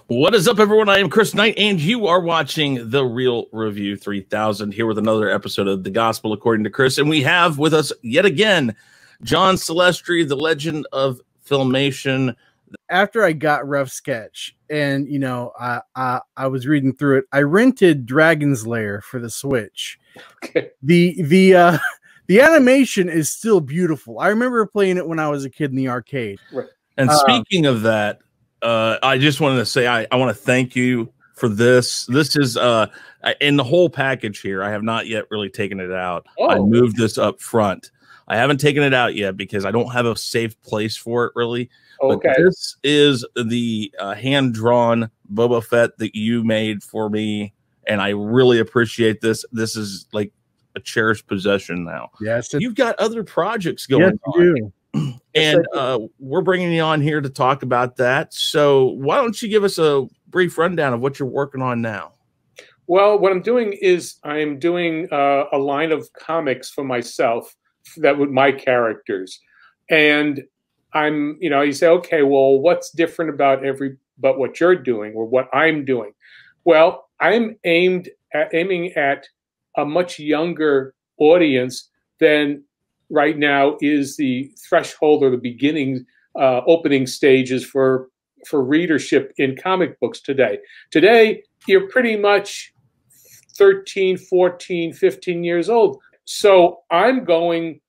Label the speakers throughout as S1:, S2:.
S1: What is up, everyone? I am Chris Knight, and you are watching The Real Review 3000 here with another episode of The Gospel According to Chris. And we have with us yet again, John Celestri, the legend of filmation.
S2: After I got Rough Sketch and, you know, I was reading through it, I rented Dragon's Lair for the Switch.
S3: Okay.
S2: The animation is still beautiful. I remember playing it when I was a kid in the arcade.
S3: Right.
S1: And speaking of that, I just wanted to say I want to thank you for this. This is in the whole package here. I have not yet really taken it out.
S3: Oh.
S1: I moved this up front. I haven't taken it out yet because I don't have a safe place for it really.
S3: Okay.
S1: But this is the hand-drawn Boba Fett that you made for me, and I really appreciate this. This is like a cherished possession now.
S2: Yes,
S1: You've got other projects going on. And we're bringing you on here to talk about that. So why don't you give us a brief rundown of what you're working on now?
S3: Well, what I'm doing is I'm doing a line of comics for myself that with my characters. And I'm, you know, you say, okay, well, what's different about but what you're doing or what I'm doing? Well, I'm aiming at a much younger audience than right now is the threshold or the beginning opening stages for readership in comic books today. Today, you're pretty much 13, 14, 15 years old. So I'm going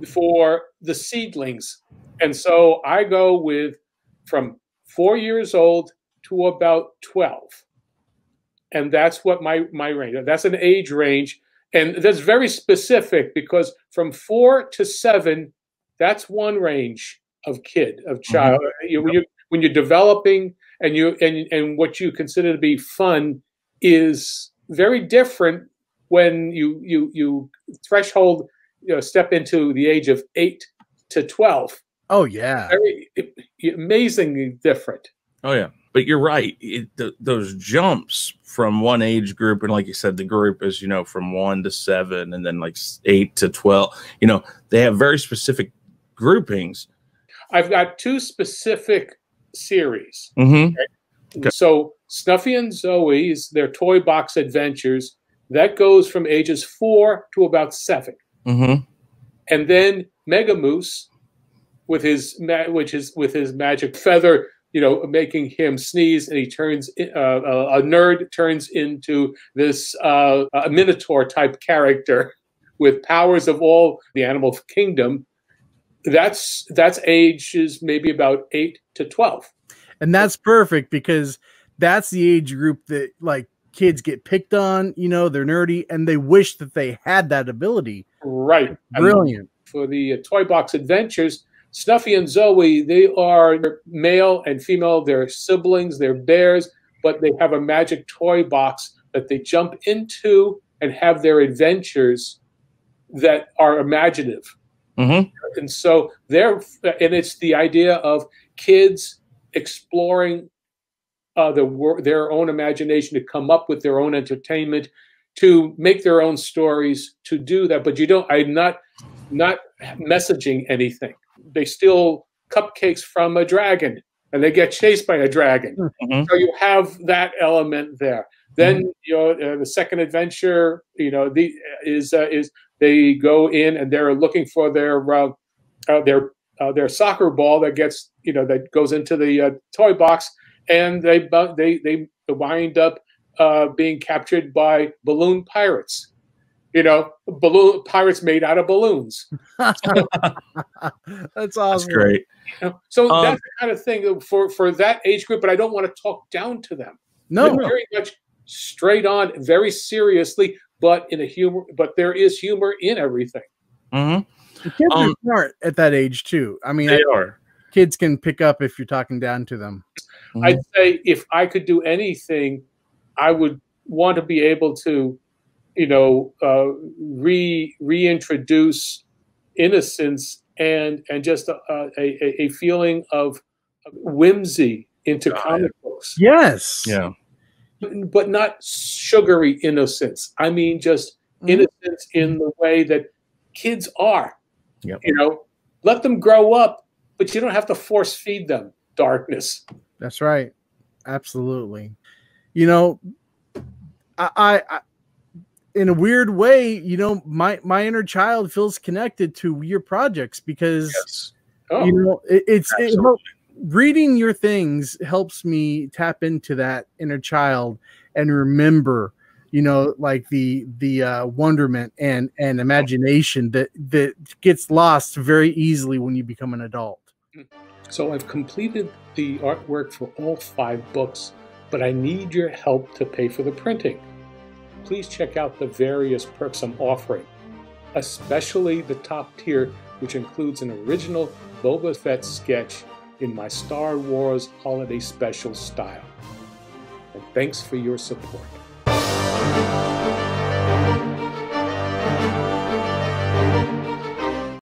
S3: for the seedlings. And so I go with from 4 years old to about 12. And that's what my range, that's an age range. And that's very specific because from 4 to 7, that's one range of child. Mm-hmm. When you're developing and what you consider to be fun is very different when you threshold, step into the age of 8 to 12.
S2: Oh yeah,
S3: very amazingly different.
S1: Oh yeah. But you're right. Those jumps from one age group, and like you said, the group is, you know, from 1 to 7 and then like 8 to 12, you know, they have very specific groupings.
S3: I've got 2 specific series.
S1: Mm-hmm.
S3: Okay. So Snuffy and Zoe's, their Toy Box Adventures, that goes from ages 4 to about 7.
S1: Mm-hmm.
S3: And then Mega Moose with his magic feather, you know, making him sneeze, and he turns a nerd turns into this a Minotaur type character with powers of all the animal kingdom. That's ages maybe about 8 to 12,
S2: and that's perfect because that's the age group that like kids get picked on. You know, they're nerdy and they wish that they had that ability.
S3: Right,
S2: brilliant.
S3: For the Toy Box Adventures, Snuffy and Zoe, they are male and female. They're siblings. They're bears, but they have a magic toy box that they jump into and have their adventures that are imaginative.
S1: Mm-hmm.
S3: And so it's the idea of kids exploring their own imagination to come up with their own entertainment, to make their own stories, to do that. But I'm not messaging anything. They steal cupcakes from a dragon and they get chased by a dragon.
S1: Mm-hmm.
S3: So you have that element there. Then, mm-hmm. you know, the second adventure, you know, is they go in and they're looking for their soccer ball that gets, you know, that goes into the toy box, and they wind up being captured by balloon pirates. You know, balloon pirates made out of balloons.
S2: That's awesome.
S1: That's great.
S3: You know, so that's the kind of thing for that age group. But I don't want to talk down to them.
S2: No,
S3: they're very much straight on, very seriously, but in a humor. But there is humor in everything.
S1: Mm-hmm.
S2: The kids are smart at that age too. I mean,
S1: they are.
S2: Kids can pick up if you're talking down to them.
S1: Mm-hmm.
S3: I'd say if I could do anything, I would want to be able to, you know, reintroduce innocence and just a feeling of whimsy into comic books.
S2: Yes.
S1: Yeah.
S3: But not sugary innocence. I mean, just innocence in the way that kids are.
S1: Yep.
S3: You know, let them grow up, but you don't have to force feed them darkness.
S2: That's right. Absolutely. You know, I in a weird way, you know, my inner child feels connected to your projects because,
S1: Yes.
S2: you know, reading your things helps me tap into that inner child and remember, you know, like the wonderment and imagination that gets lost very easily when you become an adult.
S3: So I've completed the artwork for all 5 books, but I need your help to pay for the printing. Please check out the various perks I'm offering, especially the top tier, which includes an original Boba Fett sketch in my Star Wars Holiday Special style. And thanks for your support.